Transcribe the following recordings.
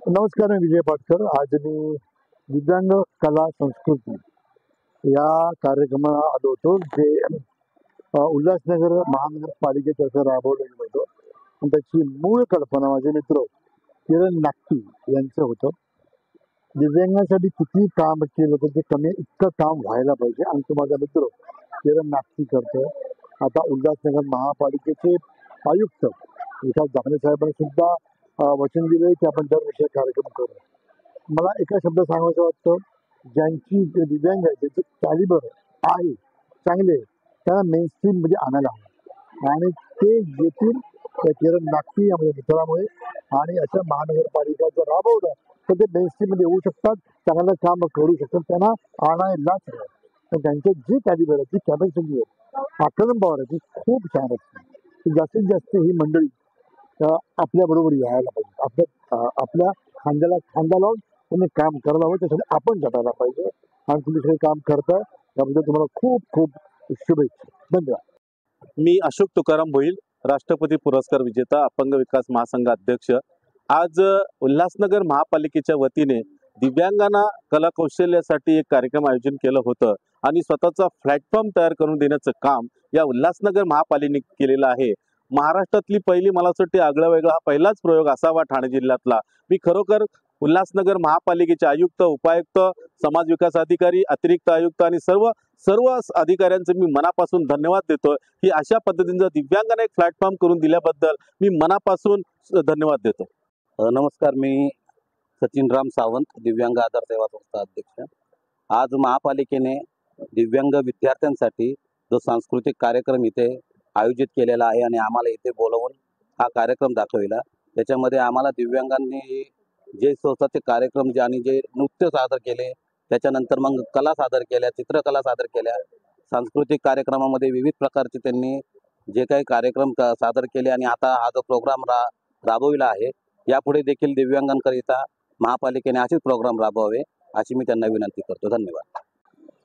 नमस्कार, मी विजय पाटकर. आज मी दिव्यांग कला संस्कृती या कार्यक्रमाला आलो होतो, जे उल्हासनगर महानगरपालिकेतर्फे राबवलं गेलं होतं. आणि त्याची मूळ कल्पना माझे मित्र किरण नागटी यांचं होतं. दिव्यांगांसाठी किती काम केलं तर ते कमी इतकं काम व्हायला पाहिजे, आणि तो माझा मित्र किरण नागटी करतोय. आता उल्हासनगर महापालिकेचे आयुक्त विकास जांभळे साहेबांनी सुद्धा वचन दिलंय की आपण दरवर्षी कार्यक्रम करू. मला एका शब्दात सांगायचं वाटतं, ज्यांची जे दिव्यांग आहे त्याचे कॅलिबर आहे चांगले, त्यांना मेनस्ट्रीम मध्ये आणायला हवं, आणि ते येतील त्या किरण नागटी या माझ्या मित्रामुळे. आणि अशा महानगरपालिका जर राबवलं तर ते मेनस्ट्रीम मध्ये येऊ शकतात, चांगलं काम करू शकतात. त्यांना आणायलाच हवं. तर त्यांचे जे कॅलिबर आहे, जी कॅपॅसिटी आहे, आकलन पॉवर आहे, ती खूप छान असते. जास्तीत जास्त ही मंडळी आपल्या बरोबर यायला पाहिजे. आपल्या खांद्याला खांदा लावून तुम्ही काम करायला हवं. त्यासाठी आपण झटायला पाहिजे, आणि तुम्ही सगळे काम करताय त्याबद्दल तुम्हाला खूप खूप शुभेच्छा. धन्यवाद. मी अशोक तुकाराम भोईर, राष्ट्रपती पुरस्कार विजेता, अपंग विकास महासंघ अध्यक्ष. आज उल्हासनगर महापालिकेच्या वतीने दिव्यांगांना कला कौशल्यासाठी एक कार्यक्रम आयोजन केलं होतं, आणि स्वतःचा प्लॅटफॉर्म तयार करून देण्याचं काम या उल्हासनगर महापालिकेने केलेलं आहे. महाराष्ट्रातली पहिली, मला असं वाटते आगळा वेगळा हा पहिलाच प्रयोग असावा ठाणे जिल्ह्यातला. मी खरोखर उल्हासनगर महापालिकेचे आयुक्त, उपायुक्त, समाज विकास अधिकारी, अतिरिक्त आयुक्त आणि सर्व सर्व अधिकाऱ्यांचे मी मनापासून धन्यवाद देतो की अशा पद्धतीनं दिव्यांगांना एक प्लॅटफॉर्म करून दिल्याबद्दल मी मनापासून धन्यवाद देतो. नमस्कार, मी सचिन राम सावंत, दिव्यांग आधार सेवा संस्था अध्यक्ष. आज महापालिकेने दिव्यांग विद्यार्थ्यांसाठी जो सांस्कृतिक कार्यक्रम इथे आयोजित केलेला आहे आणि आम्हाला इथे बोलवून हा कार्यक्रम दाखविला. त्याच्यामध्ये आम्हाला दिव्यांगांनी जे स्वतःचे कार्यक्रम जे आणि जे नृत्य सादर केले, त्याच्यानंतर मग कला सादर केल्या, चित्रकला सादर केल्या, सांस्कृतिक कार्यक्रमामध्ये विविध प्रकारचे त्यांनी जे काही कार्यक्रम सादर केले, आणि आता हा जो प्रोग्राम राबविला आहे, यापुढे देखील दिव्यांगांकरिता महापालिकेने असेच प्रोग्राम राबवावे अशी मी त्यांना विनंती करतो. धन्यवाद.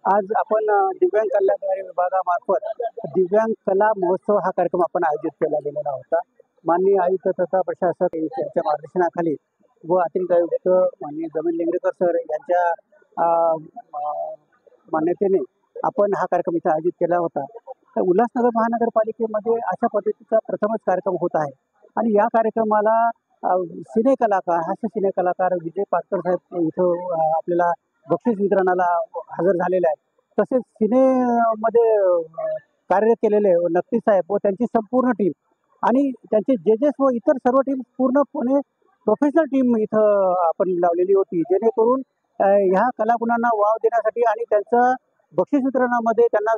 आज आपण दिव्यांग कल्याण विभागामार्फत दिव्यांग कला महोत्सव हा कार्यक्रम आपण आयोजित केला गेलेला होता. माननीय आयुक्त तथा प्रशासक यांच्या मार्गदर्शनाखाली व अतिरिक्त आयुक्त माननीय जमीन लेंगरेकर सर यांच्या मान्यतेने आपण हा कार्यक्रम इथे आयोजित केला होता. तर उल्हासनगर महानगरपालिकेमध्ये अशा पद्धतीचा प्रथमच कार्यक्रम होत आहे, आणि या कार्यक्रमाला सिने कलाकार, हास्य सिने कलाकार विजय पाटकर साहेब इथं आपल्याला बक्षीस वितरणाला हजर झालेले आहेत. तसेच सिनेमध्ये कार्यरत केलेले नक्की साहेब व त्यांची संपूर्ण टीम आणि त्यांचे जजेस व इतर सर्व टीम पूर्णपणे प्रोफेशनल टीम इथं आपण लावलेली होती, जेणेकरून ह्या कलागुणांना वाव देण्यासाठी आणि त्यांचं बक्षीस वितरणामध्ये त्यांना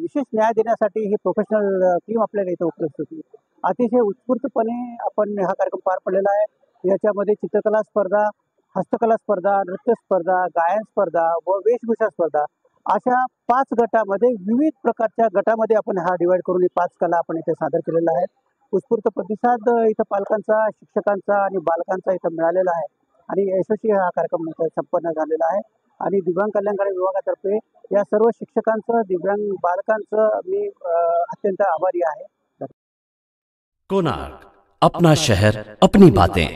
विशेष न्याय देण्यासाठी ही प्रोफेशनल टीम आपल्याला इथं उपलब्ध होती. अतिशय उत्स्फूर्तपणे आपण हा कार्यक्रम पार पडलेला आहे. याच्यामध्ये चित्रकला स्पर्धा, हस्तकला स्पर्धा, नृत्य स्पर्धा, गायन स्पर्धा व वेशभूषा स्पर्धा अशा 5 गटामध्ये विविध प्रकारच्या गटामध्ये आपण हा डिवाइड करून 5 कला आपण इथे सादर केलेला आहे. उत्स्फूर्त प्रतिसाद इथं पालकांचा, शिक्षकांचा आणि बालकांचा इथं मिळालेला आहे, आणि यशस्वी हा कार्यक्रम इथं संपन्न झालेला आहे. आणि दिव्यांग कल्याणकारी विभागातर्फे या सर्व शिक्षकांचं, दिव्यांग बालकांचं मी अत्यंत आभारी आहे. कोणार्क, अपना शहर, अपनी बातें.